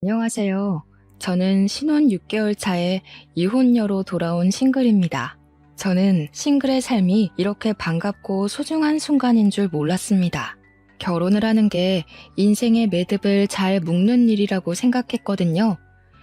안녕하세요. 저는 신혼 6개월 차에 이혼녀로 돌아온 싱글입니다. 저는 싱글의 삶이 이렇게 반갑고 소중한 순간인 줄 몰랐습니다. 결혼을 하는 게 인생의 매듭을 잘 묶는 일이라고 생각했거든요.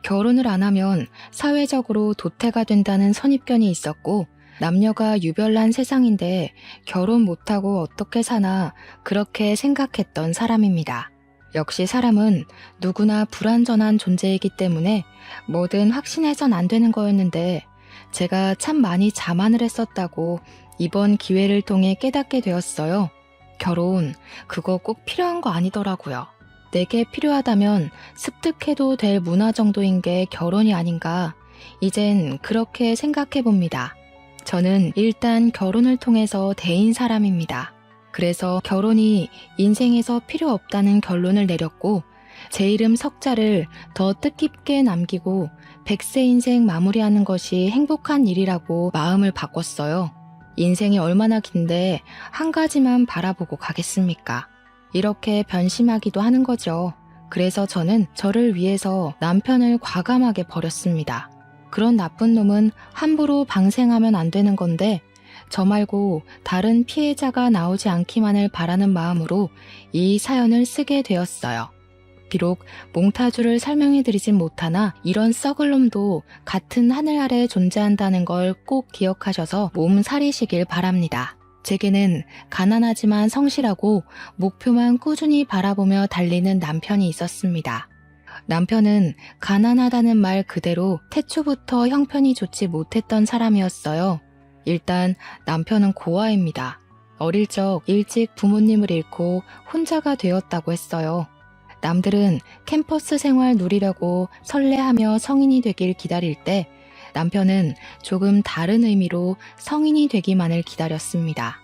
결혼을 안 하면 사회적으로 도태가 된다는 선입견이 있었고, 남녀가 유별난 세상인데 결혼 못하고 어떻게 사나 그렇게 생각했던 사람입니다. 역시 사람은 누구나 불완전한 존재이기 때문에 뭐든 확신해선 안 되는 거였는데, 제가 참 많이 자만을 했었다고 이번 기회를 통해 깨닫게 되었어요. 결혼, 그거 꼭 필요한 거 아니더라고요. 내게 필요하다면 습득해도 될 문화 정도인 게 결혼이 아닌가, 이젠 그렇게 생각해 봅니다. 저는 일단 결혼을 통해서 대인 사람입니다. 그래서 결혼이 인생에서 필요 없다는 결론을 내렸고, 제 이름 석자를 더 뜻깊게 남기고 100세 인생 마무리하는 것이 행복한 일이라고 마음을 바꿨어요. 인생이 얼마나 긴데 한 가지만 바라보고 가겠습니까? 이렇게 변심하기도 하는 거죠. 그래서 저는 저를 위해서 남편을 과감하게 버렸습니다. 그런 나쁜 놈은 함부로 방생하면 안 되는 건데, 저 말고 다른 피해자가 나오지 않기만을 바라는 마음으로 이 사연을 쓰게 되었어요. 비록 몽타주를 설명해 드리진 못하나 이런 썩을 놈도 같은 하늘 아래 존재한다는 걸 꼭 기억하셔서 몸살이시길 바랍니다. 제게는 가난하지만 성실하고 목표만 꾸준히 바라보며 달리는 남편이 있었습니다. 남편은 가난하다는 말 그대로 태초부터 형편이 좋지 못했던 사람이었어요. 일단 남편은 고아입니다. 어릴 적 일찍 부모님을 잃고 혼자가 되었다고 했어요. 남들은 캠퍼스 생활 누리려고 설레하며 성인이 되길 기다릴 때, 남편은 조금 다른 의미로 성인이 되기만을 기다렸습니다.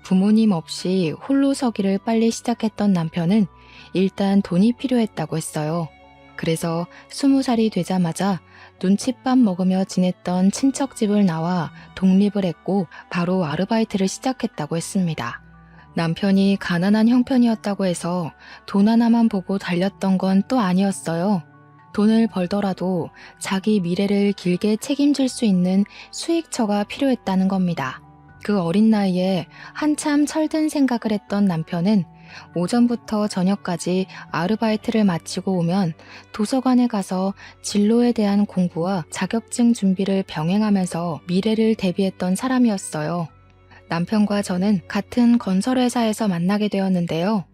부모님 없이 홀로 서기를 빨리 시작했던 남편은 일단 돈이 필요했다고 했어요. 그래서 20살이 되자마자 눈칫밥 먹으며 지냈던 친척집을 나와 독립을 했고 바로 아르바이트를 시작했다고 했습니다. 남편이 가난한 형편이었다고 해서 돈 하나만 보고 달렸던 건 또 아니었어요. 돈을 벌더라도 자기 미래를 길게 책임질 수 있는 수익처가 필요했다는 겁니다. 그 어린 나이에 한참 철든 생각을 했던 남편은 오전부터 저녁까지 아르바이트를 마치고 오면 도서관에 가서 진로에 대한 공부와 자격증 준비를 병행하면서 미래를 대비했던 사람이었어요. 남편과 저는 같은 건설회사에서 만나게 되었는데요.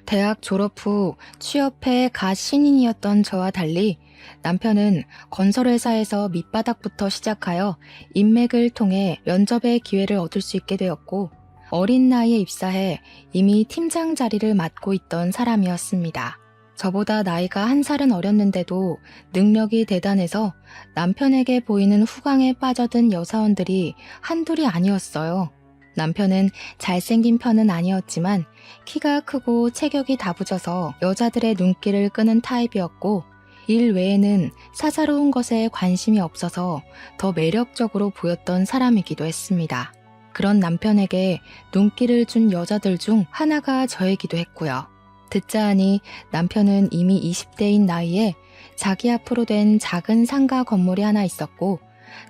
대학 졸업 후 취업해 갓 신인이었던 저와 달리 남편은 건설회사에서 밑바닥부터 시작하여 인맥을 통해 면접의 기회를 얻을 수 있게 되었고, 어린 나이에 입사해 이미 팀장 자리를 맡고 있던 사람이었습니다. 저보다 나이가 한 살은 어렸는데도 능력이 대단해서 남편에게 보이는 후광에 빠져든 여사원들이 한둘이 아니었어요. 남편은 잘생긴 편은 아니었지만 키가 크고 체격이 다부져서 여자들의 눈길을 끄는 타입이었고, 일 외에는 사사로운 것에 관심이 없어서 더 매력적으로 보였던 사람이기도 했습니다. 그런 남편에게 눈길을 준 여자들 중 하나가 저이기도 했고요. 듣자 하니 남편은 이미 20대인 나이에 자기 앞으로 된 작은 상가 건물이 하나 있었고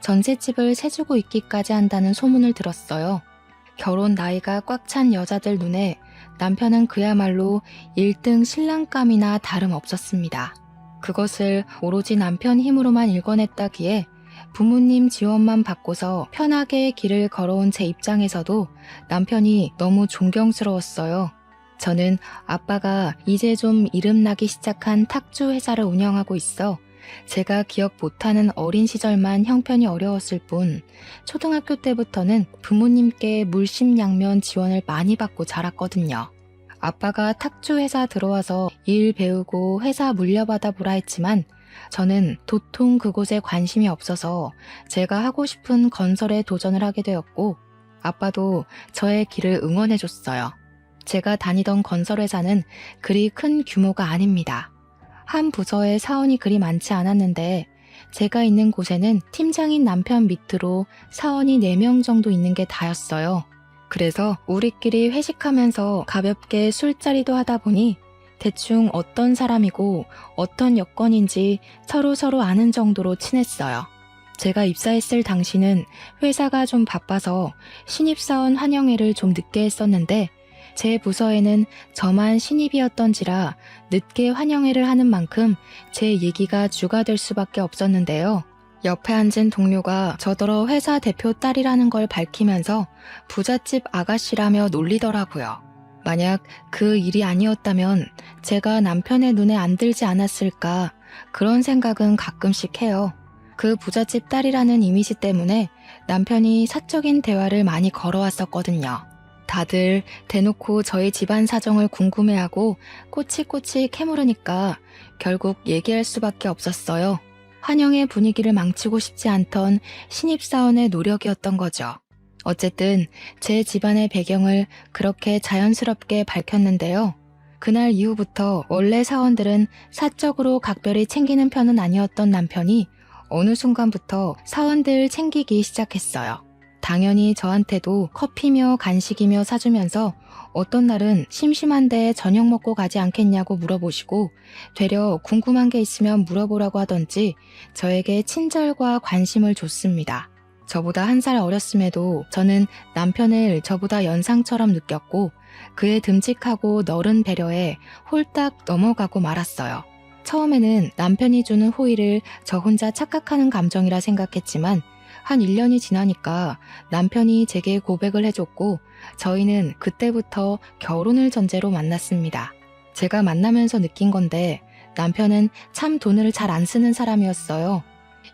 전셋집을 세주고 있기까지 한다는 소문을 들었어요. 결혼 나이가 꽉 찬 여자들 눈에 남편은 그야말로 1등 신랑감이나 다름없었습니다. 그것을 오로지 남편 힘으로만 일궈냈다기에 부모님 지원만 받고서 편하게 길을 걸어온 제 입장에서도 남편이 너무 존경스러웠어요. 저는 아빠가 이제 좀 이름나기 시작한 탁주 회사를 운영하고 있어 제가 기억 못하는 어린 시절만 형편이 어려웠을 뿐, 초등학교 때부터는 부모님께 물심양면 지원을 많이 받고 자랐거든요. 아빠가 탁주 회사 들어와서 일 배우고 회사 물려받아 보라 했지만 저는 도통 그곳에 관심이 없어서 제가 하고 싶은 건설에 도전을 하게 되었고, 아빠도 저의 길을 응원해줬어요. 제가 다니던 건설회사는 그리 큰 규모가 아닙니다. 한 부서에 사원이 그리 많지 않았는데 제가 있는 곳에는 팀장인 남편 밑으로 사원이 4명 정도 있는 게 다였어요. 그래서 우리끼리 회식하면서 가볍게 술자리도 하다 보니 대충 어떤 사람이고 어떤 여건인지 서로 아는 정도로 친했어요. 제가 입사했을 당시는 회사가 좀 바빠서 신입사원 환영회를 좀 늦게 했었는데 제 부서에는 저만 신입이었던지라 늦게 환영회를 하는 만큼 제 얘기가 주가 될 수밖에 없었는데요. 옆에 앉은 동료가 저더러 회사 대표 딸이라는 걸 밝히면서 부잣집 아가씨라며 놀리더라고요. 만약 그 일이 아니었다면 제가 남편의 눈에 안 들지 않았을까 그런 생각은 가끔씩 해요. 그 부잣집 딸이라는 이미지 때문에 남편이 사적인 대화를 많이 걸어왔었거든요. 다들 대놓고 저희 집안 사정을 궁금해하고 꼬치꼬치 캐물으니까 결국 얘기할 수밖에 없었어요. 환영의 분위기를 망치고 싶지 않던 신입사원의 노력이었던 거죠. 어쨌든 제 집안의 배경을 그렇게 자연스럽게 밝혔는데요. 그날 이후부터 원래 사원들은 사적으로 각별히 챙기는 편은 아니었던 남편이 어느 순간부터 사원들 챙기기 시작했어요. 당연히 저한테도 커피며 간식이며 사주면서 어떤 날은 심심한데 저녁 먹고 가지 않겠냐고 물어보시고 되려 궁금한 게 있으면 물어보라고 하던지 저에게 친절과 관심을 줬습니다. 저보다 1살 어렸음에도 저는 남편을 저보다 연상처럼 느꼈고 그의 듬직하고 너른 배려에 홀딱 넘어가고 말았어요. 처음에는 남편이 주는 호의를 저 혼자 착각하는 감정이라 생각했지만 한 1년이 지나니까 남편이 제게 고백을 해줬고 저희는 그때부터 결혼을 전제로 만났습니다. 제가 만나면서 느낀 건데 남편은 참 돈을 잘 안 쓰는 사람이었어요.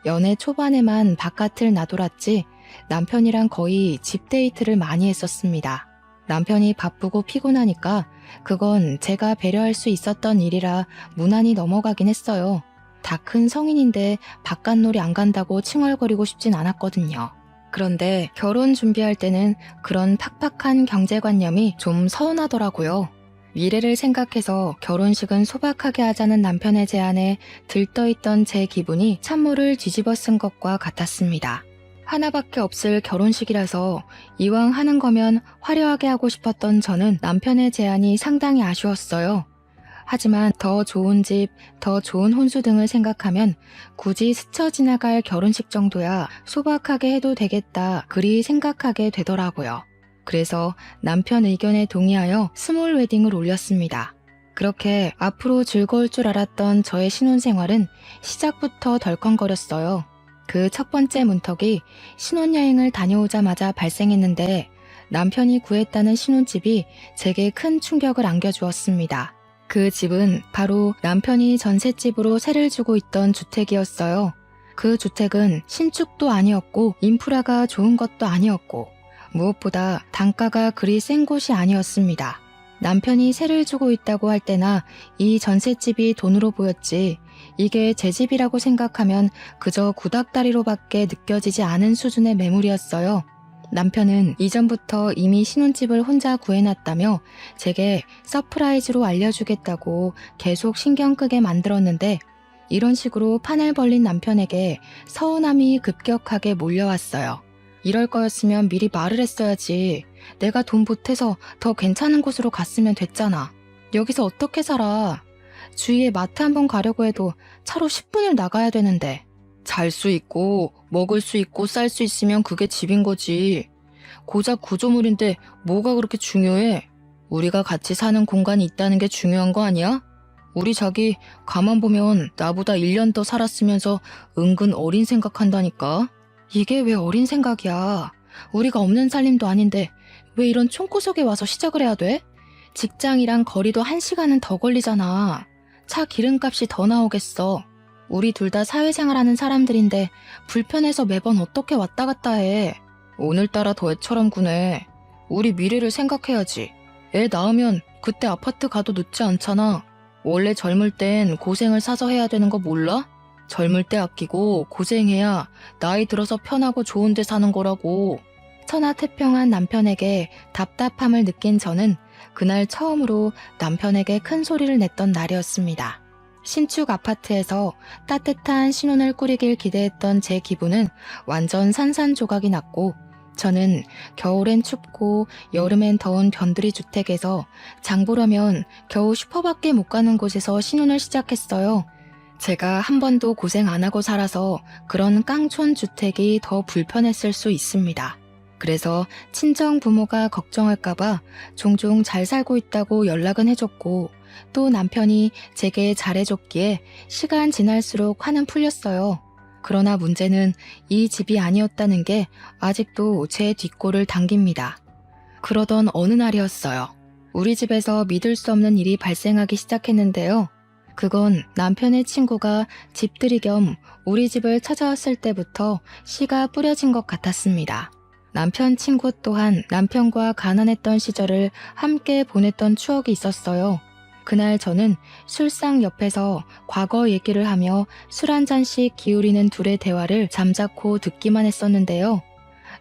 연애 초반에만 바깥을 나돌았지 남편이랑 거의 집 데이트를 많이 했었습니다. 남편이 바쁘고 피곤하니까 그건 제가 배려할 수 있었던 일이라 무난히 넘어가긴 했어요. 다 큰 성인인데 바깥놀이 안 간다고 칭얼거리고 싶진 않았거든요. 그런데 결혼 준비할 때는 그런 팍팍한 경제관념이 좀 서운하더라고요. 미래를 생각해서 결혼식은 소박하게 하자는 남편의 제안에 들떠있던 제 기분이 찬물을 뒤집어 쓴 것과 같았습니다. 하나밖에 없을 결혼식이라서 이왕 하는 거면 화려하게 하고 싶었던 저는 남편의 제안이 상당히 아쉬웠어요. 하지만 더 좋은 집, 더 좋은 혼수 등을 생각하면 굳이 스쳐 지나갈 결혼식 정도야 소박하게 해도 되겠다 그리 생각하게 되더라고요. 그래서 남편 의견에 동의하여 스몰 웨딩을 올렸습니다. 그렇게 앞으로 즐거울 줄 알았던 저의 신혼생활은 시작부터 덜컹거렸어요. 그 첫 번째 문턱이 신혼여행을 다녀오자마자 발생했는데 남편이 구했다는 신혼집이 제게 큰 충격을 안겨주었습니다. 그 집은 바로 남편이 전셋집으로 세를 주고 있던 주택이었어요. 그 주택은 신축도 아니었고 인프라가 좋은 것도 아니었고 무엇보다 단가가 그리 센 곳이 아니었습니다. 남편이 세를 주고 있다고 할 때나 이 전셋집이 돈으로 보였지 이게 제 집이라고 생각하면 그저 구닥다리로밖에 느껴지지 않은 수준의 매물이었어요. 남편은 이전부터 이미 신혼집을 혼자 구해놨다며 제게 서프라이즈로 알려주겠다고 계속 신경 끄게 만들었는데 이런 식으로 판을 벌린 남편에게 서운함이 급격하게 몰려왔어요. 이럴 거였으면 미리 말을 했어야지. 내가 돈 보태서 더 괜찮은 곳으로 갔으면 됐잖아. 여기서 어떻게 살아? 주위에 마트 한번 가려고 해도 차로 10분을 나가야 되는데. 잘 수 있고 먹을 수 있고 쌀 수 있으면 그게 집인 거지. 고작 구조물인데 뭐가 그렇게 중요해? 우리가 같이 사는 공간이 있다는 게 중요한 거 아니야? 우리 자기 가만 보면 나보다 1년 더 살았으면서 은근 어린 생각한다니까. 이게 왜 어린 생각이야? 우리가 없는 살림도 아닌데 왜 이런 총구석에 와서 시작을 해야 돼? 직장이랑 거리도 1시간은 더 걸리잖아. 차 기름값이 더 나오겠어. 우리 둘 다 사회생활하는 사람들인데 불편해서 매번 어떻게 왔다 갔다 해. 오늘따라 더 애처럼 구네. 우리 미래를 생각해야지. 애 낳으면 그때 아파트 가도 늦지 않잖아. 원래 젊을 땐 고생을 사서 해야 되는 거 몰라? 젊을 때 아끼고 고생해야 나이 들어서 편하고 좋은 데 사는 거라고. 천하태평한 남편에게 답답함을 느낀 저는 그날 처음으로 남편에게 큰 소리를 냈던 날이었습니다. 신축 아파트에서 따뜻한 신혼을 꾸리길 기대했던 제 기분은 완전 산산조각이 났고 저는 겨울엔 춥고 여름엔 더운 변두리 주택에서 장 보려면 겨우 슈퍼밖에 못 가는 곳에서 신혼을 시작했어요. 제가 한 번도 고생 안 하고 살아서 그런 깡촌 주택이 더 불편했을 수 있습니다. 그래서 친정 부모가 걱정할까봐 종종 잘 살고 있다고 연락은 해줬고, 또 남편이 제게 잘해줬기에 시간 지날수록 화는 풀렸어요. 그러나 문제는 이 집이 아니었다는 게 아직도 제 뒷골을 당깁니다. 그러던 어느 날이었어요. 우리 집에서 믿을 수 없는 일이 발생하기 시작했는데요. 그건 남편의 친구가 집들이 겸 우리 집을 찾아왔을 때부터 씨가 뿌려진 것 같았습니다. 남편 친구 또한 남편과 가난했던 시절을 함께 보냈던 추억이 있었어요. 그날 저는 술상 옆에서 과거 얘기를 하며 술 한 잔씩 기울이는 둘의 대화를 잠자코 듣기만 했었는데요.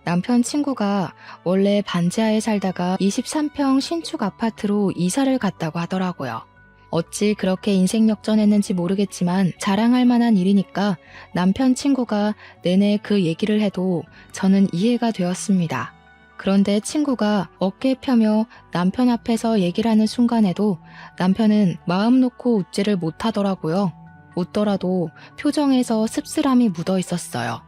남편 친구가 원래 반지하에 살다가 23평 신축 아파트로 이사를 갔다고 하더라고요. 어찌 그렇게 인생 역전했는지 모르겠지만 자랑할 만한 일이니까 남편 친구가 내내 그 얘기를 해도 저는 이해가 되었습니다. 그런데 친구가 어깨 펴며 남편 앞에서 얘기를 하는 순간에도 남편은 마음 놓고 웃지를 못하더라고요. 웃더라도 표정에서 씁쓸함이 묻어 있었어요.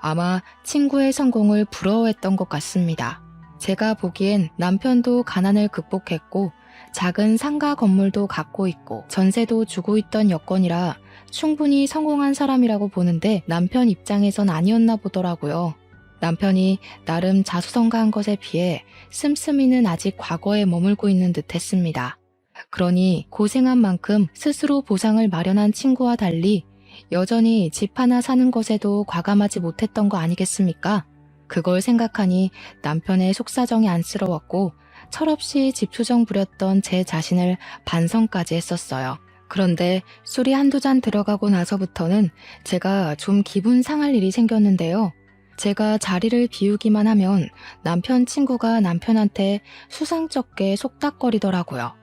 아마 친구의 성공을 부러워했던 것 같습니다. 제가 보기엔 남편도 가난을 극복했고 작은 상가 건물도 갖고 있고 전세도 주고 있던 여건이라 충분히 성공한 사람이라고 보는데 남편 입장에선 아니었나 보더라고요. 남편이 나름 자수성가한 것에 비해 씀씀이는 아직 과거에 머물고 있는 듯 했습니다. 그러니 고생한 만큼 스스로 보상을 마련한 친구와 달리 여전히 집 하나 사는 것에도 과감하지 못했던 거 아니겠습니까? 그걸 생각하니 남편의 속사정이 안쓰러웠고 철없이 집투정 부렸던 제 자신을 반성까지 했었어요. 그런데 술이 한두 잔 들어가고 나서부터는 제가 좀 기분 상할 일이 생겼는데요. 제가 자리를 비우기만 하면 남편 친구가 남편한테 수상쩍게 속닥거리더라고요.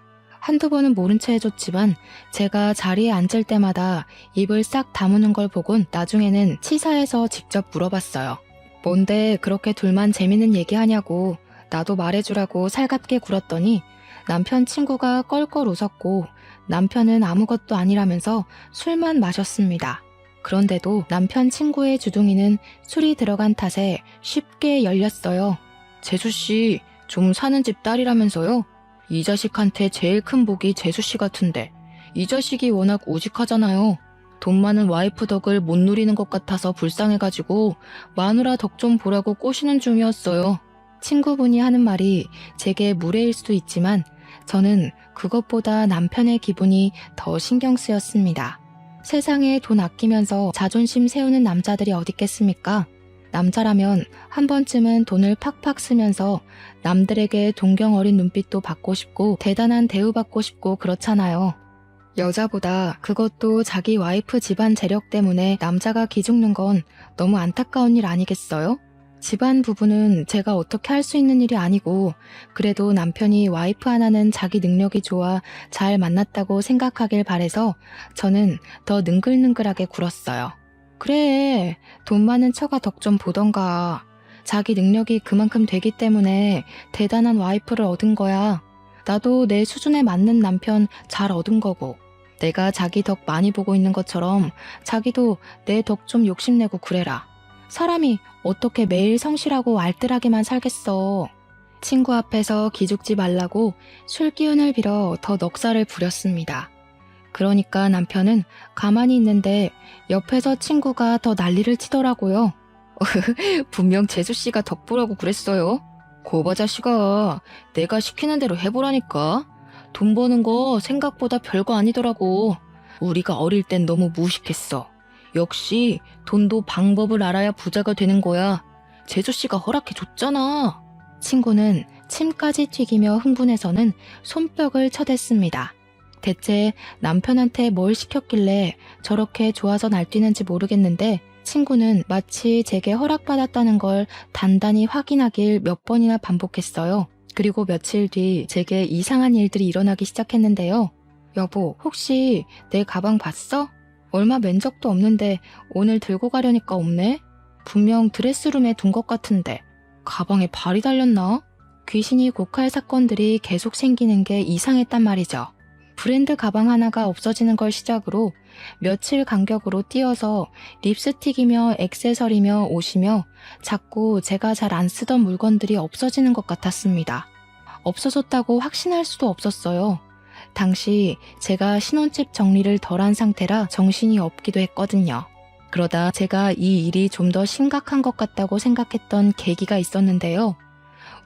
한두 번은 모른 채 해줬지만 제가 자리에 앉을 때마다 입을 싹 다무는 걸 보곤 나중에는 치사해서 직접 물어봤어요. 뭔데 그렇게 둘만 재밌는 얘기하냐고 나도 말해주라고 살갑게 굴었더니 남편 친구가 껄껄 웃었고 남편은 아무것도 아니라면서 술만 마셨습니다. 그런데도 남편 친구의 주둥이는 술이 들어간 탓에 쉽게 열렸어요. 재수씨, 좀 사는 집 딸이라면서요? 이 자식한테 제일 큰 복이 재수씨 같은데 이 자식이 워낙 우직하잖아요. 돈 많은 와이프 덕을 못 누리는 것 같아서 불쌍해가지고 마누라 덕 좀 보라고 꼬시는 중이었어요. 친구분이 하는 말이 제게 무례일 수도 있지만 저는 그것보다 남편의 기분이 더 신경 쓰였습니다. 세상에 돈 아끼면서 자존심 세우는 남자들이 어딨겠습니까? 남자라면 한 번쯤은 돈을 팍팍 쓰면서 남들에게 동경 어린 눈빛도 받고 싶고 대단한 대우받고 싶고 그렇잖아요. 여자보다 그것도 자기 와이프 집안 재력 때문에 남자가 기죽는 건 너무 안타까운 일 아니겠어요? 집안 부부는 제가 어떻게 할 수 있는 일이 아니고 그래도 남편이 와이프 하나는 자기 능력이 좋아 잘 만났다고 생각하길 바래서 저는 더 능글능글하게 굴었어요. 그래, 돈 많은 처가 덕 좀 보던가. 자기 능력이 그만큼 되기 때문에 대단한 와이프를 얻은 거야. 나도 내 수준에 맞는 남편 잘 얻은 거고 내가 자기 덕 많이 보고 있는 것처럼 자기도 내 덕 좀 욕심내고 그래라. 사람이 어떻게 매일 성실하고 알뜰하게만 살겠어. 친구 앞에서 기죽지 말라고 술 기운을 빌어 더 넉살을 부렸습니다. 그러니까 남편은 가만히 있는데 옆에서 친구가 더 난리를 치더라고요. 분명 재수씨가 덕보라고 그랬어요. 고바 자식아, 내가 시키는 대로 해보라니까. 돈 버는 거 생각보다 별거 아니더라고. 우리가 어릴 땐 너무 무식했어. 역시 돈도 방법을 알아야 부자가 되는 거야. 재수씨가 허락해줬잖아. 친구는 침까지 튀기며 흥분해서는 손뼉을 쳐댔습니다. 대체 남편한테 뭘 시켰길래 저렇게 좋아서 날뛰는지 모르겠는데 친구는 마치 제게 허락받았다는 걸 단단히 확인하길 몇 번이나 반복했어요. 그리고 며칠 뒤 제게 이상한 일들이 일어나기 시작했는데요. 여보, 혹시 내 가방 봤어? 얼마 맨 적도 없는데 오늘 들고 가려니까 없네? 분명 드레스룸에 둔 것 같은데. 가방에 발이 달렸나? 귀신이 곡할 사건들이 계속 생기는 게 이상했단 말이죠. 브랜드 가방 하나가 없어지는 걸 시작으로 며칠 간격으로 띄어서 립스틱이며 액세서리며 옷이며 자꾸 제가 잘 안 쓰던 물건들이 없어지는 것 같았습니다. 없어졌다고 확신할 수도 없었어요. 당시 제가 신혼집 정리를 덜한 상태라 정신이 없기도 했거든요. 그러다 제가 이 일이 좀 더 심각한 것 같다고 생각했던 계기가 있었는데요.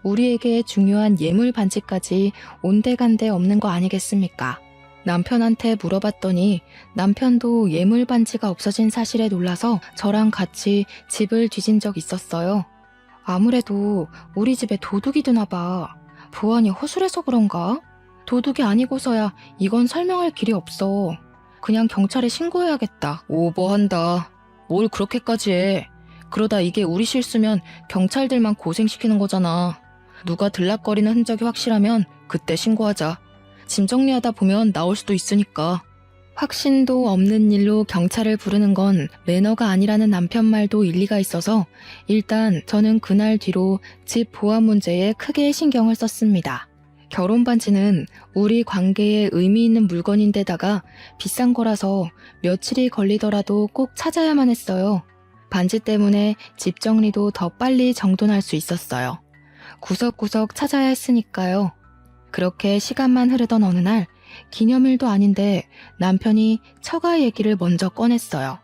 우리에게 중요한 예물 반지까지 온데간데 없는 거 아니겠습니까? 남편한테 물어봤더니 남편도 예물 반지가 없어진 사실에 놀라서 저랑 같이 집을 뒤진 적 있었어요. 아무래도 우리 집에 도둑이 드나 봐. 보안이 허술해서 그런가? 도둑이 아니고서야 이건 설명할 길이 없어. 그냥 경찰에 신고해야겠다. 오버한다. 뭘 그렇게까지 해. 그러다 이게 우리 실수면 경찰들만 고생시키는 거잖아. 누가 들락거리는 흔적이 확실하면 그때 신고하자. 짐 정리하다 보면 나올 수도 있으니까. 확신도 없는 일로 경찰을 부르는 건 매너가 아니라는 남편 말도 일리가 있어서 일단 저는 그날 뒤로 집 보안 문제에 크게 신경을 썼습니다. 결혼 반지는 우리 관계에 의미 있는 물건인데다가 비싼 거라서 며칠이 걸리더라도 꼭 찾아야만 했어요. 반지 때문에 집 정리도 더 빨리 정돈할 수 있었어요. 구석구석 찾아야 했으니까요. 그렇게 시간만 흐르던 어느 날 기념일도 아닌데 남편이 처가 얘기를 먼저 꺼냈어요.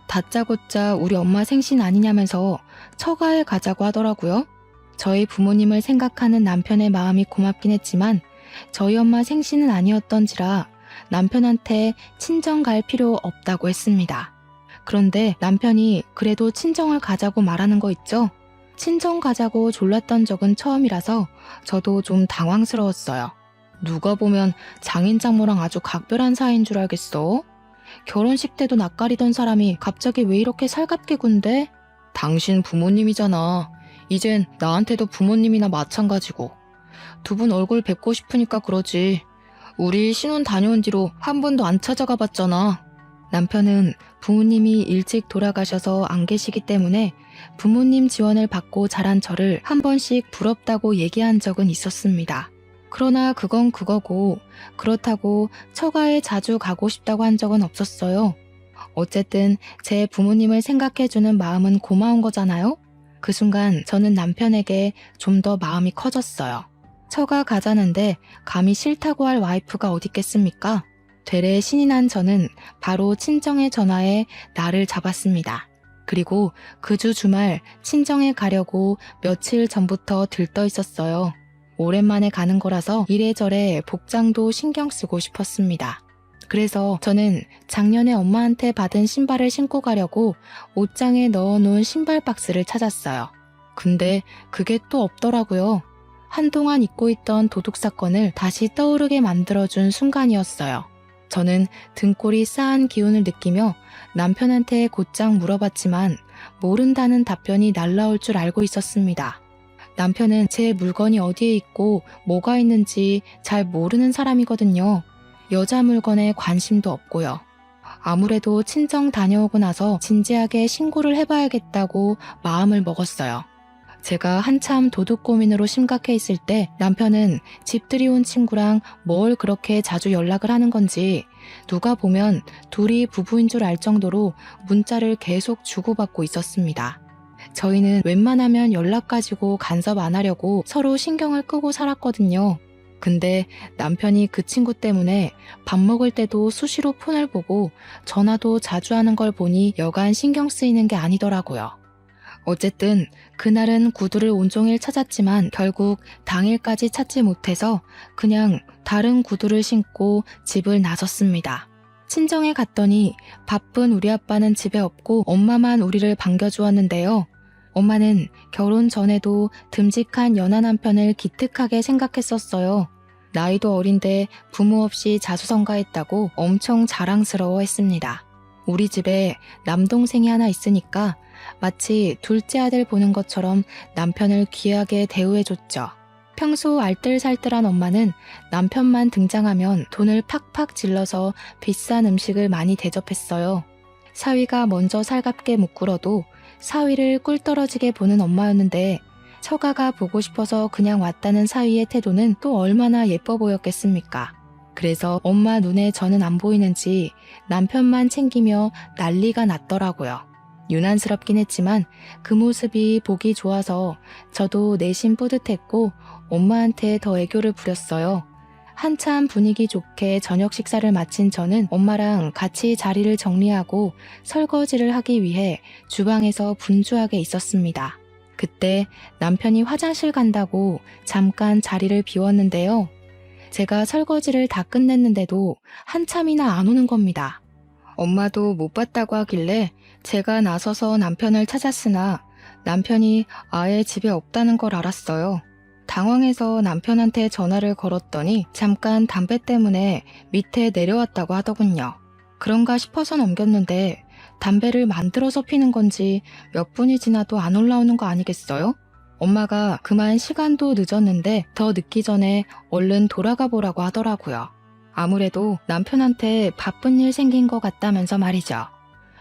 다짜고짜 우리 엄마 생신 아니냐면서 처가에 가자고 하더라고요. 저희 부모님을 생각하는 남편의 마음이 고맙긴 했지만 저희 엄마 생신은 아니었던지라 남편한테 친정 갈 필요 없다고 했습니다. 그런데 남편이 그래도 친정을 가자고 말하는 거 있죠? 친정 가자고 졸랐던 적은 처음이라서 저도 좀 당황스러웠어요. 누가 보면 장인 장모랑 아주 각별한 사이인 줄 알겠어? 결혼식 때도 낯가리던 사람이 갑자기 왜 이렇게 살갑게 군대? 당신 부모님이잖아. 이젠 나한테도 부모님이나 마찬가지고. 두 분 얼굴 뵙고 싶으니까 그러지. 우리 신혼 다녀온 뒤로 한 번도 안 찾아가 봤잖아. 남편은 부모님이 일찍 돌아가셔서 안 계시기 때문에 부모님 지원을 받고 자란 저를 한 번씩 부럽다고 얘기한 적은 있었습니다. 그러나 그건 그거고 그렇다고 처가에 자주 가고 싶다고 한 적은 없었어요. 어쨌든 제 부모님을 생각해주는 마음은 고마운 거잖아요. 그 순간 저는 남편에게 좀 더 마음이 커졌어요. 처가 가자는데 감히 싫다고 할 와이프가 어딨겠습니까? 되레 신이 난 저는 바로 친정에 전화해 날을 잡았습니다. 그리고 그 주 주말 친정에 가려고 며칠 전부터 들떠 있었어요. 오랜만에 가는 거라서 이래저래 복장도 신경 쓰고 싶었습니다. 그래서 저는 작년에 엄마한테 받은 신발을 신고 가려고 옷장에 넣어놓은 신발 박스를 찾았어요. 근데 그게 또 없더라고요. 한동안 잊고 있던 도둑 사건을 다시 떠오르게 만들어준 순간이었어요. 저는 등골이 싸한 기운을 느끼며 남편한테 곧장 물어봤지만 모른다는 답변이 날라올 줄 알고 있었습니다. 남편은 제 물건이 어디에 있고 뭐가 있는지 잘 모르는 사람이거든요. 여자 물건에 관심도 없고요. 아무래도 친정 다녀오고 나서 진지하게 신고를 해봐야겠다고 마음을 먹었어요. 제가 한참 도둑 고민으로 심각해 있을 때 남편은 집들이 온 친구랑 뭘 그렇게 자주 연락을 하는 건지 누가 보면 둘이 부부인 줄 알 정도로 문자를 계속 주고받고 있었습니다. 저희는 웬만하면 연락 가지고 간섭 안 하려고 서로 신경을 끄고 살았거든요. 근데 남편이 그 친구 때문에 밥 먹을 때도 수시로 폰을 보고 전화도 자주 하는 걸 보니 여간 신경 쓰이는 게 아니더라고요. 어쨌든 그날은 구두를 온종일 찾았지만 결국 당일까지 찾지 못해서 그냥 다른 구두를 신고 집을 나섰습니다. 친정에 갔더니 바쁜 우리 아빠는 집에 없고 엄마만 우리를 반겨주었는데요. 엄마는 결혼 전에도 듬직한 연하 남편을 기특하게 생각했었어요. 나이도 어린데 부모 없이 자수성가했다고 엄청 자랑스러워했습니다. 우리 집에 남동생이 하나 있으니까 마치 둘째 아들 보는 것처럼 남편을 귀하게 대우해줬죠. 평소 알뜰살뜰한 엄마는 남편만 등장하면 돈을 팍팍 질러서 비싼 음식을 많이 대접했어요. 사위가 먼저 살갑게 무꾸러도 사위를 꿀떨어지게 보는 엄마였는데 처가가 보고 싶어서 그냥 왔다는 사위의 태도는 또 얼마나 예뻐 보였겠습니까? 그래서 엄마 눈에 저는 안 보이는지 남편만 챙기며 난리가 났더라고요. 유난스럽긴 했지만 그 모습이 보기 좋아서 저도 내심 뿌듯했고 엄마한테 더 애교를 부렸어요. 한참 분위기 좋게 저녁 식사를 마친 저는 엄마랑 같이 자리를 정리하고 설거지를 하기 위해 주방에서 분주하게 있었습니다. 그때 남편이 화장실 간다고 잠깐 자리를 비웠는데요. 제가 설거지를 다 끝냈는데도 한참이나 안 오는 겁니다. 엄마도 못 봤다고 하길래 제가 나서서 남편을 찾았으나 남편이 아예 집에 없다는 걸 알았어요. 당황해서 남편한테 전화를 걸었더니 잠깐 담배 때문에 밑에 내려왔다고 하더군요. 그런가 싶어서 넘겼는데 담배를 만들어서 피는 건지 몇 분이 지나도 안 올라오는 거 아니겠어요? 엄마가 그만 시간도 늦었는데 더 늦기 전에 얼른 돌아가 보라고 하더라고요. 아무래도 남편한테 바쁜 일 생긴 것 같다면서 말이죠.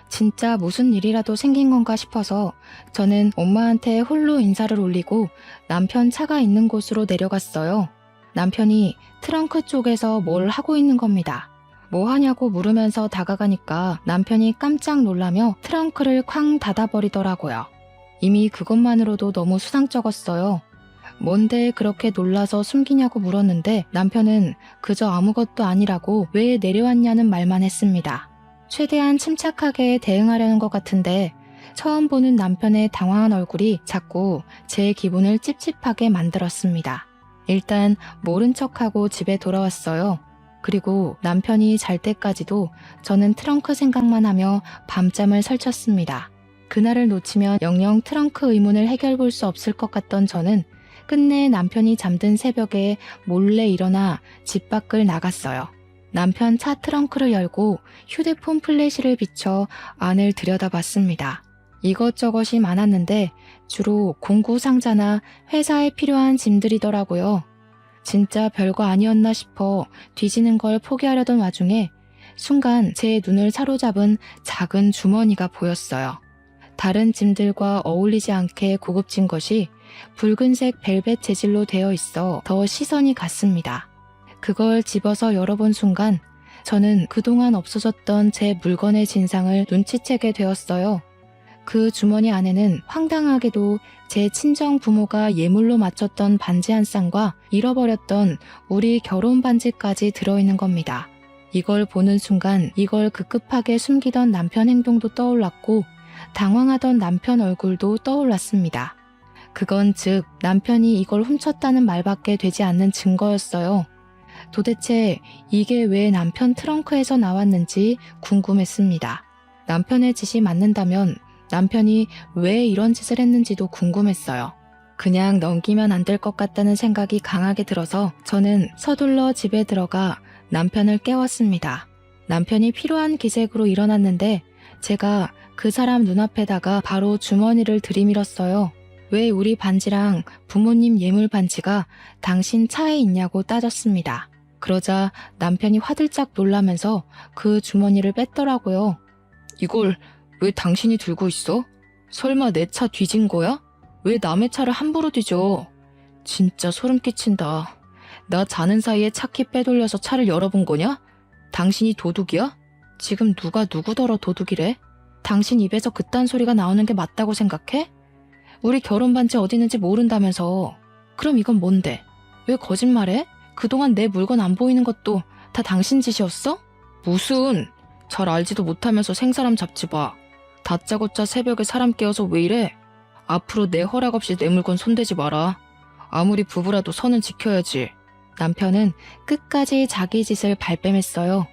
진짜 무슨 일이라도 생긴 건가 싶어서 저는 엄마한테 홀로 인사를 올리고 남편 차가 있는 곳으로 내려갔어요. 남편이 트렁크 쪽에서 뭘 하고 있는 겁니다. 뭐 하냐고 물으면서 다가가니까 남편이 깜짝 놀라며 트렁크를 쾅 닫아버리더라고요. 이미 그것만으로도 너무 수상쩍었어요. 뭔데 그렇게 놀라서 숨기냐고 물었는데 남편은 그저 아무것도 아니라고 왜 내려왔냐는 말만 했습니다. 최대한 침착하게 대응하려는 것 같은데 처음 보는 남편의 당황한 얼굴이 자꾸 제 기분을 찝찝하게 만들었습니다. 일단 모른 척하고 집에 돌아왔어요. 그리고 남편이 잘 때까지도 저는 트렁크 생각만 하며 밤잠을 설쳤습니다. 그날을 놓치면 영영 트렁크 의문을 해결 볼 수 없을 것 같던 저는 끝내 남편이 잠든 새벽에 몰래 일어나 집 밖을 나갔어요. 남편 차 트렁크를 열고 휴대폰 플래시를 비춰 안을 들여다봤습니다. 이것저것이 많았는데 주로 공구 상자나 회사에 필요한 짐들이더라고요. 진짜 별거 아니었나 싶어 뒤지는 걸 포기하려던 와중에 순간 제 눈을 사로잡은 작은 주머니가 보였어요. 다른 짐들과 어울리지 않게 고급진 것이 붉은색 벨벳 재질로 되어 있어 더 시선이 갔습니다. 그걸 집어서 열어본 순간 저는 그동안 없어졌던 제 물건의 진상을 눈치채게 되었어요. 그 주머니 안에는 황당하게도 제 친정 부모가 예물로 맞췄던 반지 한 쌍과 잃어버렸던 우리 결혼 반지까지 들어있는 겁니다. 이걸 보는 순간 이걸 급급하게 숨기던 남편 행동도 떠올랐고 당황하던 남편 얼굴도 떠올랐습니다. 그건 즉 남편이 이걸 훔쳤다는 말밖에 되지 않는 증거였어요. 도대체 이게 왜 남편 트렁크에서 나왔는지 궁금했습니다. 남편의 짓이 맞는다면 남편이 왜 이런 짓을 했는지도 궁금했어요. 그냥 넘기면 안 될 것 같다는 생각이 강하게 들어서 저는 서둘러 집에 들어가 남편을 깨웠습니다. 남편이 피로한 기색으로 일어났는데 제가 그 사람 눈앞에다가 바로 주머니를 들이밀었어요. 왜 우리 반지랑 부모님 예물 반지가 당신 차에 있냐고 따졌습니다. 그러자 남편이 화들짝 놀라면서 그 주머니를 뺐더라고요. 이걸 왜 당신이 들고 있어? 설마 내 차 뒤진 거야? 왜 남의 차를 함부로 뒤져? 진짜 소름 끼친다. 나 자는 사이에 차키 빼돌려서 차를 열어본 거냐? 당신이 도둑이야? 지금 누가 누구더러 도둑이래? 당신 입에서 그딴 소리가 나오는 게 맞다고 생각해? 우리 결혼 반지 어디 있는지 모른다면서. 그럼 이건 뭔데? 왜 거짓말해? 그동안 내 물건 안 보이는 것도 다 당신 짓이었어? 무슨? 잘 알지도 못하면서 생사람 잡지 마. 다짜고짜 새벽에 사람 깨워서 왜 이래? 앞으로 내 허락 없이 내 물건 손대지 마라. 아무리 부부라도 선은 지켜야지. 남편은 끝까지 자기 짓을 발뺌했어요.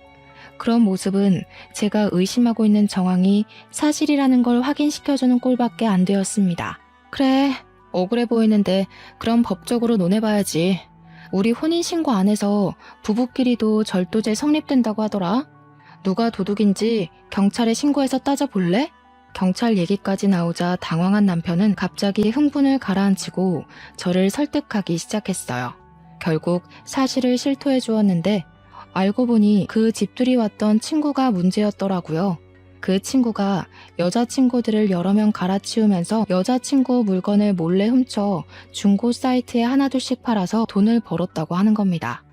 그런 모습은 제가 의심하고 있는 정황이 사실이라는 걸 확인시켜주는 꼴밖에 안 되었습니다. 그래, 억울해 보이는데 그럼 법적으로 논해봐야지. 우리 혼인신고 안에서 부부끼리도 절도죄 성립된다고 하더라. 누가 도둑인지 경찰에 신고해서 따져볼래? 경찰 얘기까지 나오자 당황한 남편은 갑자기 흥분을 가라앉히고 저를 설득하기 시작했어요. 결국 사실을 실토해 주었는데 알고 보니 그 집들이 왔던 친구가 문제였더라고요. 그 친구가 여자친구들을 여러 명 갈아치우면서 여자친구 물건을 몰래 훔쳐 중고 사이트에 하나둘씩 팔아서 돈을 벌었다고 하는 겁니다.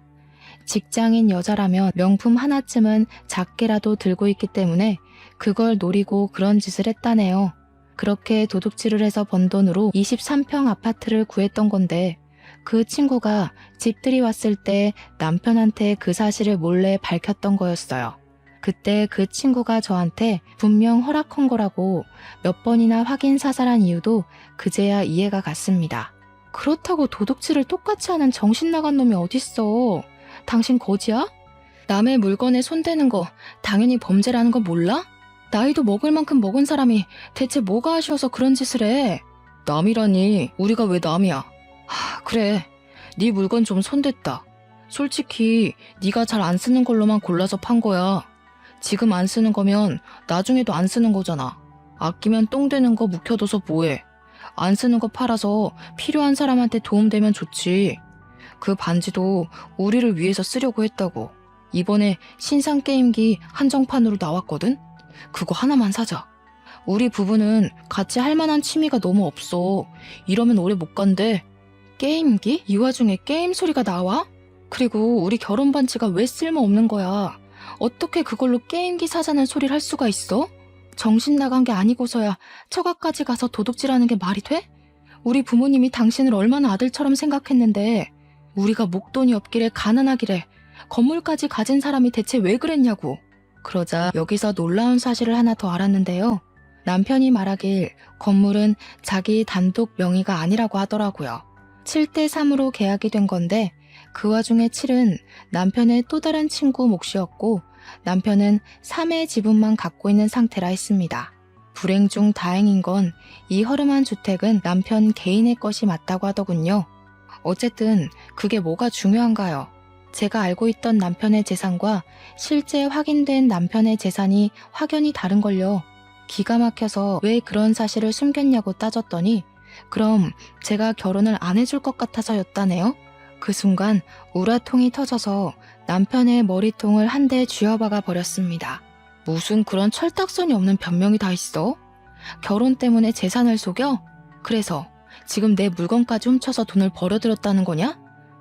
직장인 여자라면 명품 하나쯤은 작게라도 들고 있기 때문에 그걸 노리고 그런 짓을 했다네요. 그렇게 도둑질을 해서 번 돈으로 23평 아파트를 구했던 건데 그 친구가 집들이 왔을 때 남편한테 그 사실을 몰래 밝혔던 거였어요. 그때 그 친구가 저한테 분명 허락한 거라고 몇 번이나 확인 사살한 이유도 그제야 이해가 갔습니다. 그렇다고 도둑질을 똑같이 하는 정신 나간 놈이 어딨어. 당신 거지야? 남의 물건에 손대는 거 당연히 범죄라는 거 몰라? 나이도 먹을 만큼 먹은 사람이 대체 뭐가 아쉬워서 그런 짓을 해? 남이라니 우리가 왜 남이야? 그래, 네 물건 좀 손댔다. 솔직히 네가 잘 안 쓰는 걸로만 골라서 판 거야. 지금 안 쓰는 거면 나중에도 안 쓰는 거잖아. 아끼면 똥 되는 거 묵혀둬서 뭐해. 안 쓰는 거 팔아서 필요한 사람한테 도움되면 좋지. 그 반지도 우리를 위해서 쓰려고 했다고. 이번에 신상 게임기 한정판으로 나왔거든? 그거 하나만 사자. 우리 부부는 같이 할 만한 취미가 너무 없어. 이러면 오래 못 간대. 게임기? 이 와중에 게임 소리가 나와? 그리고 우리 결혼 반지가 왜 쓸모없는 거야? 어떻게 그걸로 게임기 사자는 소리를 할 수가 있어? 정신 나간 게 아니고서야 처가까지 가서 도둑질하는 게 말이 돼? 우리 부모님이 당신을 얼마나 아들처럼 생각했는데 우리가 목돈이 없기래 가난하기래 건물까지 가진 사람이 대체 왜 그랬냐고. 그러자 여기서 놀라운 사실을 하나 더 알았는데요. 남편이 말하길 건물은 자기 단독 명의가 아니라고 하더라고요. 7대3으로 계약이 된 건데 그 와중에 7은 남편의 또 다른 친구 몫이었고 남편은 3의 지분만 갖고 있는 상태라 했습니다. 불행 중 다행인 건 이 허름한 주택은 남편 개인의 것이 맞다고 하더군요. 어쨌든 그게 뭐가 중요한가요? 제가 알고 있던 남편의 재산과 실제 확인된 남편의 재산이 확연히 다른걸요. 기가 막혀서 왜 그런 사실을 숨겼냐고 따졌더니 그럼 제가 결혼을 안 해줄 것 같아서였다네요. 그 순간 우라통이 터져서 남편의 머리통을 한 대 쥐어박아 버렸습니다. 무슨 그런 철딱선이 없는 변명이 다 있어? 결혼 때문에 재산을 속여? 그래서 지금 내 물건까지 훔쳐서 돈을 벌어들였다는 거냐?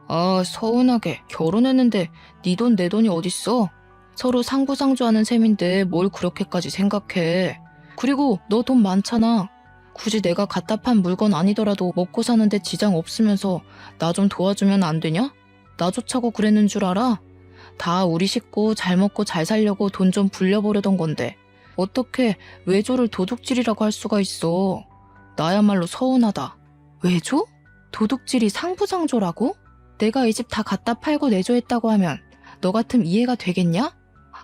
아, 서운하게. 결혼했는데 네 돈 내 돈이 어딨어? 서로 상부상조하는 셈인데 뭘 그렇게까지 생각해. 그리고 너 돈 많잖아. 굳이 내가 갖다 판 물건 아니더라도 먹고 사는데 지장 없으면서 나 좀 도와주면 안 되냐? 나 좋자고 그랬는 줄 알아? 다 우리 식구 잘 먹고 잘 살려고 돈 좀 불려보려던 건데 어떻게 외조를 도둑질이라고 할 수가 있어. 나야말로 서운하다. 외조? 도둑질이 상부상조라고? 내가 이 집 다 갖다 팔고 내조했다고 하면 너 같으면 이해가 되겠냐?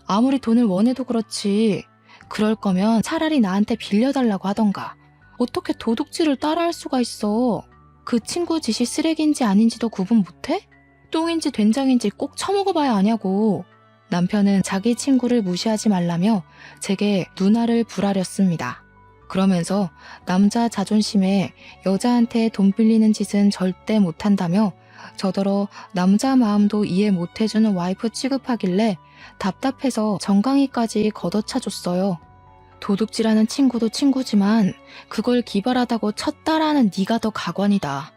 아무리 돈을 원해도 그렇지. 그럴 거면 차라리 나한테 빌려달라고 하던가. 어떻게 도둑질을 따라할 수가 있어. 그 친구 짓이 쓰레기인지 아닌지도 구분 못해? 똥인지 된장인지 꼭 처먹어봐야 아냐고. 남편은 자기 친구를 무시하지 말라며 제게 누나를 불아렸습니다. 그러면서 남자 자존심에 여자한테 돈 빌리는 짓은 절대 못한다며 저더러 남자 마음도 이해 못해주는 와이프 취급하길래 답답해서 정강이까지 걷어차줬어요. 도둑질하는 친구도 친구지만 그걸 기발하다고 쳤다라는 네가 더 가관이다.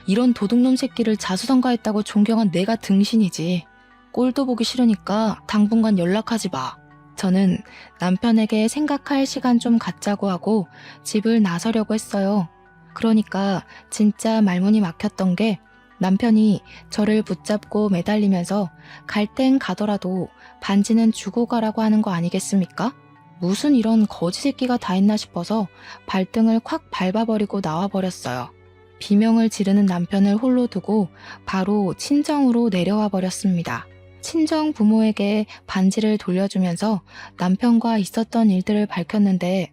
이런 도둑놈 새끼를 자수성가했다고 존경한 내가 등신이지. 꼴도 보기 싫으니까 당분간 연락하지 마. 저는 남편에게 생각할 시간 좀 갖자고 하고 집을 나서려고 했어요. 그러니까 진짜 말문이 막혔던 게 남편이 저를 붙잡고 매달리면서 갈 땐 가더라도 반지는 주고 가라고 하는 거 아니겠습니까? 무슨 이런 거지 새끼가 다 있나 싶어서 발등을 콱 밟아버리고 나와버렸어요. 비명을 지르는 남편을 홀로 두고 바로 친정으로 내려와 버렸습니다. 친정 부모에게 반지를 돌려주면서 남편과 있었던 일들을 밝혔는데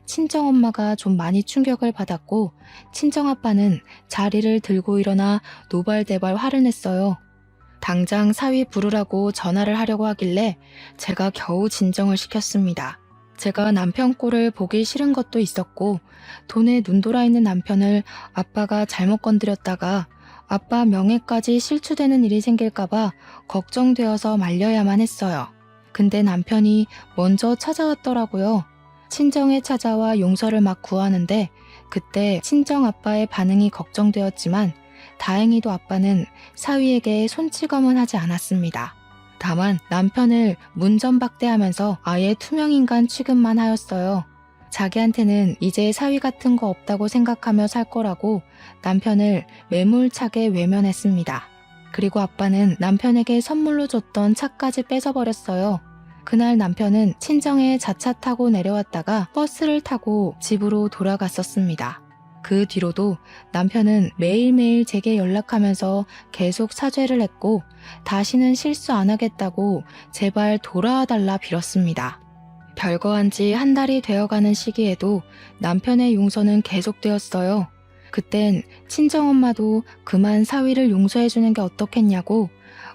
친정엄마가 좀 많이 충격을 받았고 친정아빠는 자리를 들고 일어나 노발대발 화를 냈어요. 당장 사위 부르라고 전화를 하려고 하길래 제가 겨우 진정을 시켰습니다. 제가 남편 꼴을 보기 싫은 것도 있었고 돈에 눈돌아 있는 남편을 아빠가 잘못 건드렸다가 아빠 명예까지 실추되는 일이 생길까봐 걱정되어서 말려야만 했어요. 근데 남편이 먼저 찾아왔더라고요. 친정에 찾아와 용서를 막 구하는데 그때 친정 아빠의 반응이 걱정되었지만 다행히도 아빠는 사위에게 손찌검은 하지 않았습니다. 다만 남편을 문전박대하면서 아예 투명인간 취급만 하였어요. 자기한테는 이제 사위 같은 거 없다고 생각하며 살 거라고 남편을 매몰차게 외면했습니다. 그리고 아빠는 남편에게 선물로 줬던 차까지 뺏어버렸어요. 그날 남편은 친정에 자차 타고 내려왔다가 버스를 타고 집으로 돌아갔었습니다. 그 뒤로도 남편은 매일매일 제게 연락하면서 계속 사죄를 했고 다시는 실수 안 하겠다고 제발 돌아와달라 빌었습니다. 별거 한 지 한 달이 되어가는 시기에도 남편의 용서는 계속되었어요. 그땐 친정엄마도 그만 사위를 용서해주는 게 어떻겠냐고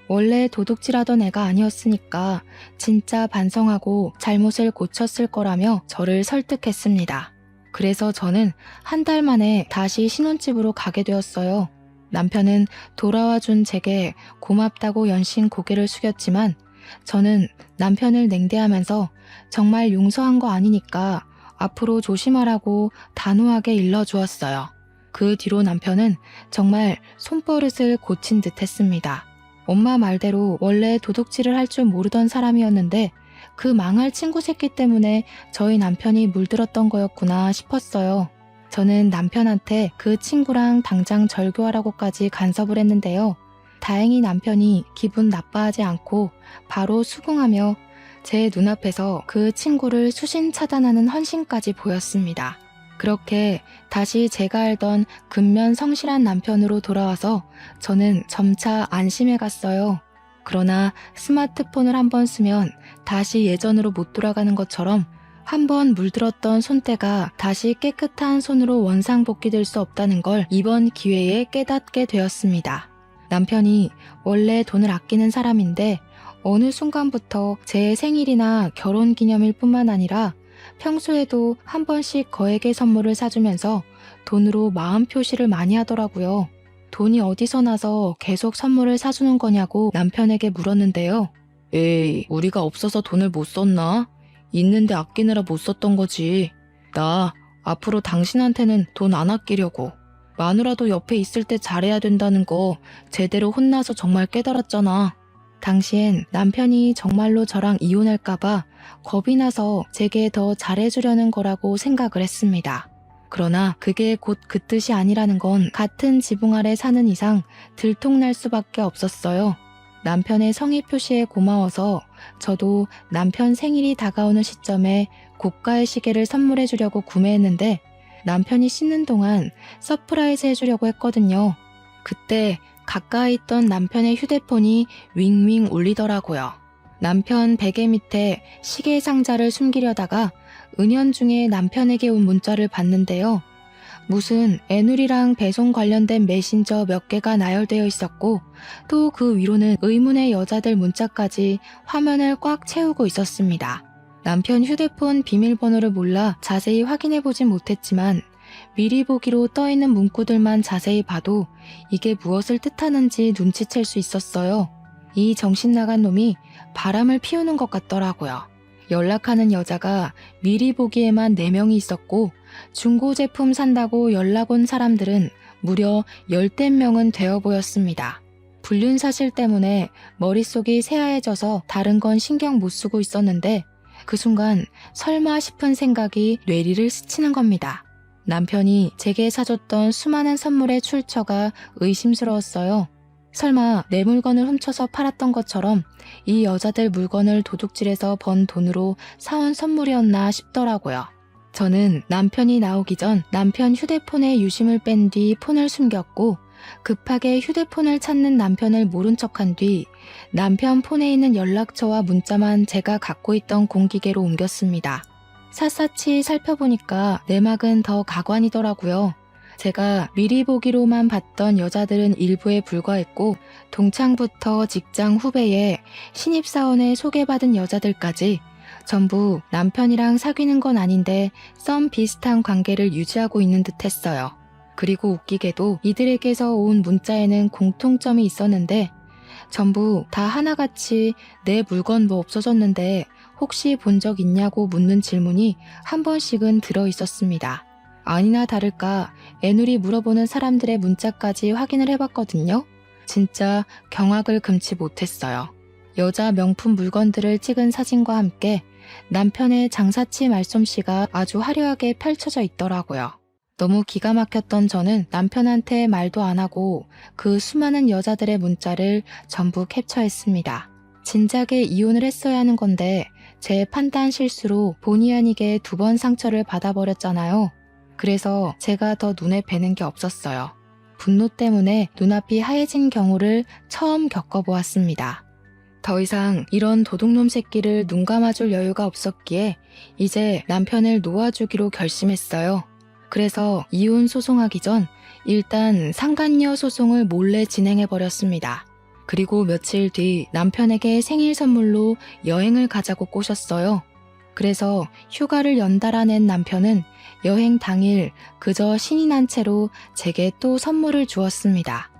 원래 도둑질하던 애가 아니었으니까 진짜 반성하고 잘못을 고쳤을 거라며 저를 설득했습니다. 그래서 저는 한 달 만에 다시 신혼집으로 가게 되었어요. 남편은 돌아와 준 제게 고맙다고 연신 고개를 숙였지만 저는 남편을 냉대하면서 정말 용서한 거 아니니까 앞으로 조심하라고 단호하게 일러주었어요. 그 뒤로 남편은 정말 손버릇을 고친 듯 했습니다. 엄마 말대로 원래 도둑질을 할 줄 모르던 사람이었는데 그 망할 친구 새끼 때문에 저희 남편이 물들었던 거였구나 싶었어요. 저는 남편한테 그 친구랑 당장 절교하라고까지 간섭을 했는데요. 다행히 남편이 기분 나빠하지 않고 바로 수긍하며 제 눈앞에서 그 친구를 수신 차단하는 헌신까지 보였습니다. 그렇게 다시 제가 알던 근면 성실한 남편으로 돌아와서 저는 점차 안심해 갔어요. 그러나 스마트폰을 한번 쓰면 다시 예전으로 못 돌아가는 것처럼 한번 물들었던 손때가 다시 깨끗한 손으로 원상복귀될 수 없다는 걸 이번 기회에 깨닫게 되었습니다. 남편이 원래 돈을 아끼는 사람인데 어느 순간부터 제 생일이나 결혼기념일 뿐만 아니라 평소에도 한 번씩 거액의 선물을 사주면서 돈으로 마음 표시를 많이 하더라고요. 돈이 어디서 나서 계속 선물을 사주는 거냐고 남편에게 물었는데요. 에이, 우리가 없어서 돈을 못 썼나? 있는데 아끼느라 못 썼던 거지. 나 앞으로 당신한테는 돈 안 아끼려고. 마누라도 옆에 있을 때 잘해야 된다는 거 제대로 혼나서 정말 깨달았잖아. 당시엔 남편이 정말로 저랑 이혼할까봐 겁이 나서 제게 더 잘해주려는 거라고 생각을 했습니다. 그러나 그게 곧 그 뜻이 아니라는 건 같은 지붕 아래 사는 이상 들통날 수밖에 없었어요. 남편의 성의 표시에 고마워서 저도 남편 생일이 다가오는 시점에 고가의 시계를 선물해 주려고 구매했는데 남편이 씻는 동안 서프라이즈 해주려고 했거든요. 그때 가까이 있던 남편의 휴대폰이 윙윙 울리더라고요. 남편 베개 밑에 시계 상자를 숨기려다가 은연중에 남편에게 온 문자를 봤는데요. 무슨 애누리랑 배송 관련된 메신저 몇 개가 나열되어 있었고 또 그 위로는 의문의 여자들 문자까지 화면을 꽉 채우고 있었습니다. 남편 휴대폰 비밀번호를 몰라 자세히 확인해보진 못했지만 미리 보기로 떠있는 문구들만 자세히 봐도 이게 무엇을 뜻하는지 눈치챌 수 있었어요. 이 정신나간 놈이 바람을 피우는 것 같더라고요. 연락하는 여자가 미리 보기에만 4명이 있었고 중고 제품 산다고 연락 온 사람들은 무려 10대명은 되어 보였습니다. 불륜 사실 때문에 머릿속이 새하얘져서 다른 건 신경 못 쓰고 있었는데 그 순간 설마 싶은 생각이 뇌리를 스치는 겁니다. 남편이 제게 사줬던 수많은 선물의 출처가 의심스러웠어요. 설마 내 물건을 훔쳐서 팔았던 것처럼 이 여자들 물건을 도둑질해서 번 돈으로 사온 선물이었나 싶더라고요. 저는 남편이 나오기 전 남편 휴대폰에 유심을 뺀 뒤 폰을 숨겼고 급하게 휴대폰을 찾는 남편을 모른 척한 뒤 남편 폰에 있는 연락처와 문자만 제가 갖고 있던 공기계로 옮겼습니다. 샅샅이 살펴보니까 내막은 더 가관이더라고요. 제가 미리 보기로만 봤던 여자들은 일부에 불과했고 동창부터 직장 후배에 신입사원에 소개받은 여자들까지 전부 남편이랑 사귀는 건 아닌데 썸 비슷한 관계를 유지하고 있는 듯 했어요. 그리고 웃기게도 이들에게서 온 문자에는 공통점이 있었는데 전부 다 하나같이 내 물건 뭐 없어졌는데 혹시 본 적 있냐고 묻는 질문이 한 번씩은 들어 있었습니다. 아니나 다를까 애누리 물어보는 사람들의 문자까지 확인을 해봤거든요. 진짜 경악을 금치 못했어요. 여자 명품 물건들을 찍은 사진과 함께 남편의 장사치 말솜씨가 아주 화려하게 펼쳐져 있더라고요. 너무 기가 막혔던 저는 남편한테 말도 안 하고 그 수많은 여자들의 문자를 전부 캡처했습니다. 진작에 이혼을 했어야 하는 건데 제 판단 실수로 본의 아니게 2번 상처를 받아버렸잖아요. 그래서 제가 더 눈에 뵈는 게 없었어요. 분노 때문에 눈앞이 하얘진 경우를 처음 겪어보았습니다. 더 이상 이런 도둑놈 새끼를 눈 감아줄 여유가 없었기에 이제 남편을 놓아주기로 결심했어요. 그래서 이혼 소송하기 전 일단 상간녀 소송을 몰래 진행해버렸습니다. 그리고 며칠 뒤 남편에게 생일 선물로 여행을 가자고 꼬셨어요. 그래서 휴가를 연달아 낸 남편은 여행 당일 그저 신이 난 채로 제게 또 선물을 주었습니다.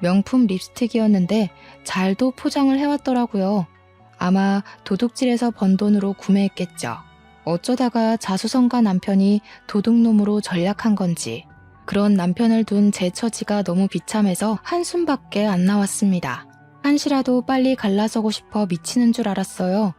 명품 립스틱이었는데 잘도 포장을 해왔더라고요. 아마 도둑질에서 번 돈으로 구매했겠죠. 어쩌다가 자수성가 남편이 도둑놈으로 전략한 건지 그런 남편을 둔 제 처지가 너무 비참해서 한숨밖에 안 나왔습니다. 한시라도 빨리 갈라서고 싶어 미치는 줄 알았어요.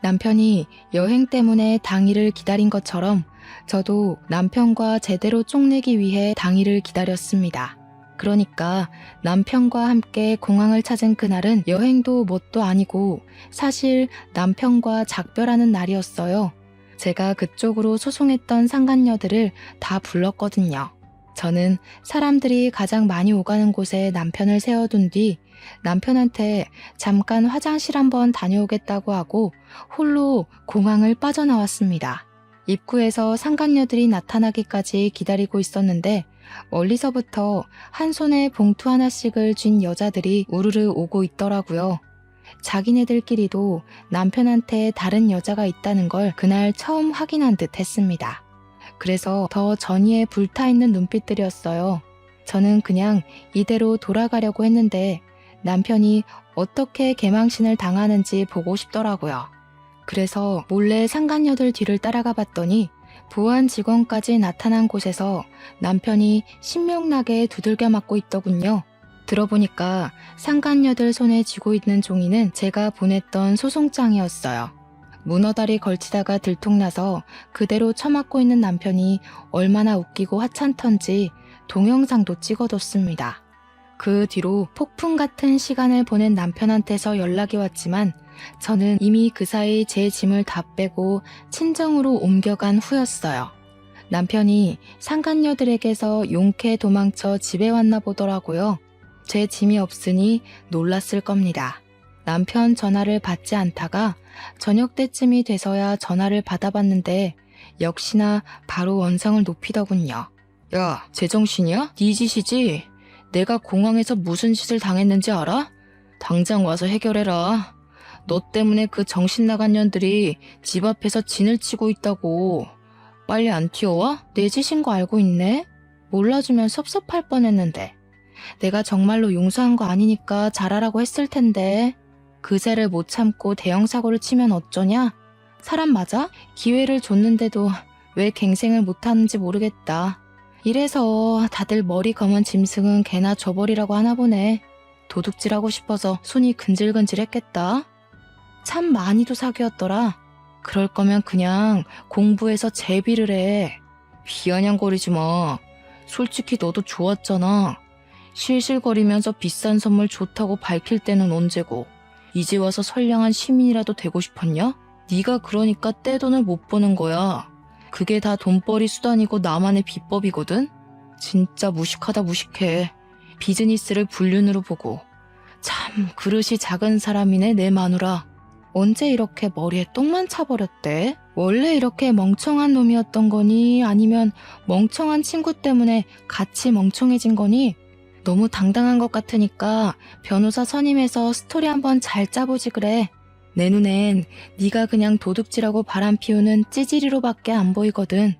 남편이 여행 때문에 당일을 기다린 것처럼 저도 남편과 제대로 쪽내기 위해 당일을 기다렸습니다. 그러니까 남편과 함께 공항을 찾은 그날은 여행도 뭣도 아니고 사실 남편과 작별하는 날이었어요. 제가 그쪽으로 소송했던 상간녀들을 다 불렀거든요. 저는 사람들이 가장 많이 오가는 곳에 남편을 세워둔 뒤 남편한테 잠깐 화장실 한번 다녀오겠다고 하고 홀로 공항을 빠져나왔습니다. 입구에서 상간녀들이 나타나기까지 기다리고 있었는데 멀리서부터 한 손에 봉투 하나씩을 쥔 여자들이 우르르 오고 있더라고요. 자기네들끼리도 남편한테 다른 여자가 있다는 걸 그날 처음 확인한 듯 했습니다. 그래서 더 전이에 불타있는 눈빛들이었어요. 저는 그냥 이대로 돌아가려고 했는데 남편이 어떻게 개망신을 당하는지 보고 싶더라고요. 그래서 몰래 상간녀들 뒤를 따라가 봤더니 보안 직원까지 나타난 곳에서 남편이 신명나게 두들겨 맞고 있더군요. 들어보니까 상간녀들 손에 쥐고 있는 종이는 제가 보냈던 소송장이었어요. 문어다리 걸치다가 들통나서 그대로 처맞고 있는 남편이 얼마나 웃기고 하찮던지 동영상도 찍어뒀습니다. 그 뒤로 폭풍 같은 시간을 보낸 남편한테서 연락이 왔지만 저는 이미 그 사이 제 짐을 다 빼고 친정으로 옮겨간 후였어요. 남편이 상간녀들에게서 용케 도망쳐 집에 왔나 보더라고요. 제 짐이 없으니 놀랐을 겁니다. 남편 전화를 받지 않다가 저녁 때쯤이 돼서야 전화를 받아봤는데 역시나 바로 원성을 높이더군요. 야, 제정신이야? 네 짓이지? 내가 공항에서 무슨 짓을 당했는지 알아? 당장 와서 해결해라. 너 때문에 그 정신 나간 년들이 집 앞에서 진을 치고 있다고. 빨리 안 튀어와? 내 짓인 거 알고 있네? 몰라주면 섭섭할 뻔했는데. 내가 정말로 용서한 거 아니니까 잘하라고 했을 텐데. 그새를 못 참고 대형 사고를 치면 어쩌냐? 사람 맞아? 기회를 줬는데도 왜 갱생을 못하는지 모르겠다. 이래서 다들 머리 검은 짐승은 개나 줘버리라고 하나 보네. 도둑질하고 싶어서 손이 근질근질했겠다. 참 많이도 사귀었더라. 그럴 거면 그냥 공부해서 제비를 해. 비아냥거리지 마. 솔직히 너도 좋았잖아. 실실거리면서 비싼 선물 좋다고 밝힐 때는 언제고. 이제 와서 선량한 시민이라도 되고 싶었냐? 네가 그러니까 떼돈을 못 버는 거야. 그게 다 돈벌이 수단이고 나만의 비법이거든? 진짜 무식하다 무식해. 비즈니스를 불륜으로 보고. 참 그릇이 작은 사람이네 내 마누라. 언제 이렇게 머리에 똥만 차버렸대? 원래 이렇게 멍청한 놈이었던 거니? 아니면 멍청한 친구 때문에 같이 멍청해진 거니? 너무 당당한 것 같으니까 변호사 선임해서 스토리 한번 잘 짜보지 그래. 내 눈엔 네가 그냥 도둑질하고 바람 피우는 찌질이로밖에 안 보이거든.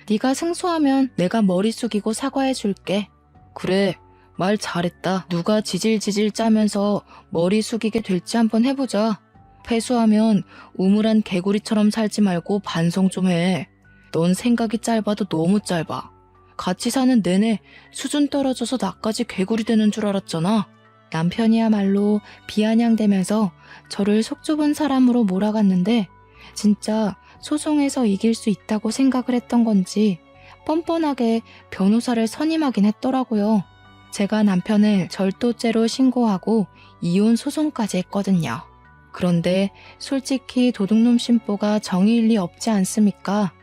네가 승소하면 내가 머리 숙이고 사과해줄게. 그래, 말 잘했다. 누가 지질지질 짜면서 머리 숙이게 될지 한번 해보자. 패수하면 우물한 개구리처럼 살지 말고 반성 좀 해. 넌 생각이 짧아도 너무 짧아. 같이 사는 내내 수준 떨어져서 나까지 개구리 되는 줄 알았잖아. 남편이야말로 비아냥대면서 저를 속 좁은 사람으로 몰아갔는데 진짜 소송에서 이길 수 있다고 생각을 했던 건지 뻔뻔하게 변호사를 선임하긴 했더라고요. 제가 남편을 절도죄로 신고하고 이혼 소송까지 했거든요. 그런데 솔직히 도둑놈 심보가 정의일 리 없지 않습니까?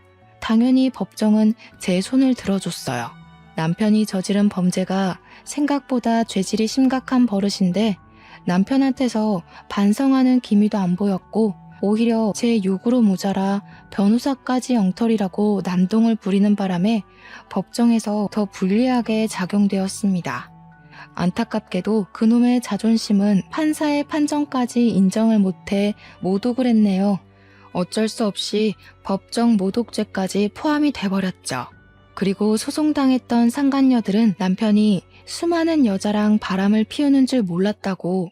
당연히 법정은 제 손을 들어줬어요. 남편이 저지른 범죄가 생각보다 죄질이 심각한 버릇인데 남편한테서 반성하는 기미도 안 보였고 오히려 제 요구로 모자라 변호사까지 엉터리라고 난동을 부리는 바람에 법정에서 더 불리하게 작용되었습니다. 안타깝게도 그놈의 자존심은 판사의 판정까지 인정을 못해 모독을 했네요. 어쩔 수 없이 법정 모독죄까지 포함이 돼버렸죠. 그리고 소송당했던 상간녀들은 남편이 수많은 여자랑 바람을 피우는 줄 몰랐다고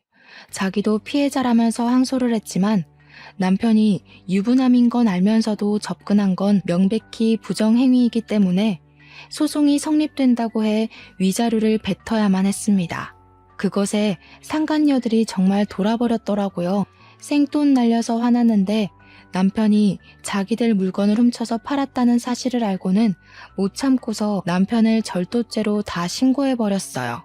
자기도 피해자라면서 항소를 했지만 남편이 유부남인 건 알면서도 접근한 건 명백히 부정행위이기 때문에 소송이 성립된다고 해 위자료를 뱉어야만 했습니다. 그것에 상간녀들이 정말 돌아버렸더라고요. 생돈 날려서 화났는데 남편이 자기들 물건을 훔쳐서 팔았다는 사실을 알고는 못 참고서 남편을 절도죄로 다 신고해버렸어요.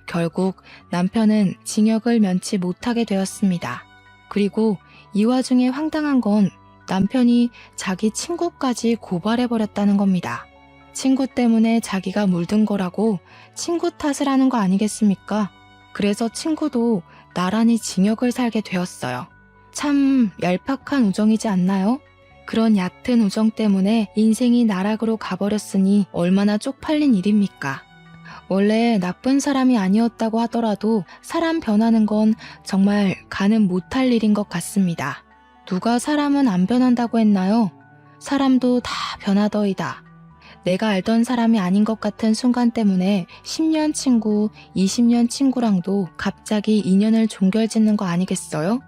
결국 남편은 징역을 면치 못하게 되었습니다. 그리고 이 와중에 황당한 건 남편이 자기 친구까지 고발해버렸다는 겁니다. 친구 때문에 자기가 물든 거라고 친구 탓을 하는 거 아니겠습니까? 그래서 친구도 나란히 징역을 살게 되었어요. 참 얄팍한 우정이지 않나요? 그런 얕은 우정 때문에 인생이 나락으로 가버렸으니 얼마나 쪽팔린 일입니까? 원래 나쁜 사람이 아니었다고 하더라도 사람 변하는 건 정말 가는 못할 일인 것 같습니다. 누가 사람은 안 변한다고 했나요? 사람도 다 변하더이다. 내가 알던 사람이 아닌 것 같은 순간 때문에 10년 친구, 20년 친구랑도 갑자기 인연을 종결짓는 거 아니겠어요?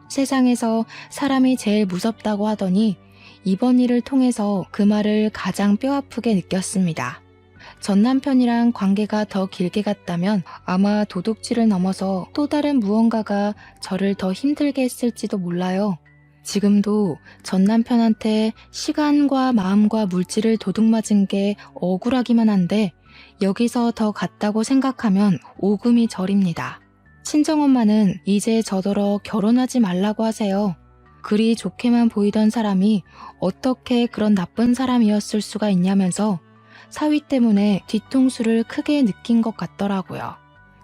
세상에서 사람이 제일 무섭다고 하더니 이번 일을 통해서 그 말을 가장 뼈아프게 느꼈습니다. 전 남편이랑 관계가 더 길게 갔다면 아마 도둑질을 넘어서 또 다른 무언가가 저를 더 힘들게 했을지도 몰라요. 지금도 전 남편한테 시간과 마음과 물질을 도둑맞은 게 억울하기만 한데 여기서 더 갔다고 생각하면 오금이 저립니다. 친정엄마는 이제 저더러 결혼하지 말라고 하세요. 그리 좋게만 보이던 사람이 어떻게 그런 나쁜 사람이었을 수가 있냐면서 사위 때문에 뒤통수를 크게 느낀 것 같더라고요.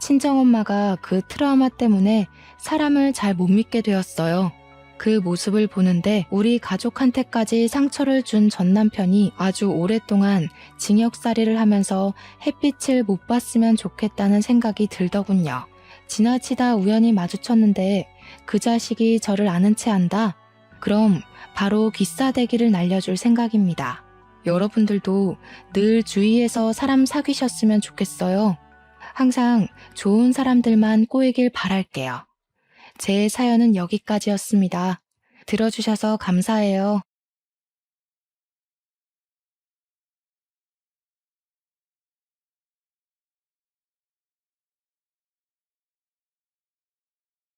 친정엄마가 그 트라우마 때문에 사람을 잘 못 믿게 되었어요. 그 모습을 보는데 우리 가족한테까지 상처를 준 전 남편이 아주 오랫동안 징역살이를 하면서 햇빛을 못 봤으면 좋겠다는 생각이 들더군요. 지나치다 우연히 마주쳤는데 그 자식이 저를 아는 채 한다? 그럼 바로 귀싸대기를 날려줄 생각입니다. 여러분들도 늘 주위에서 사람 사귀셨으면 좋겠어요. 항상 좋은 사람들만 꼬이길 바랄게요. 제 사연은 여기까지였습니다. 들어주셔서 감사해요.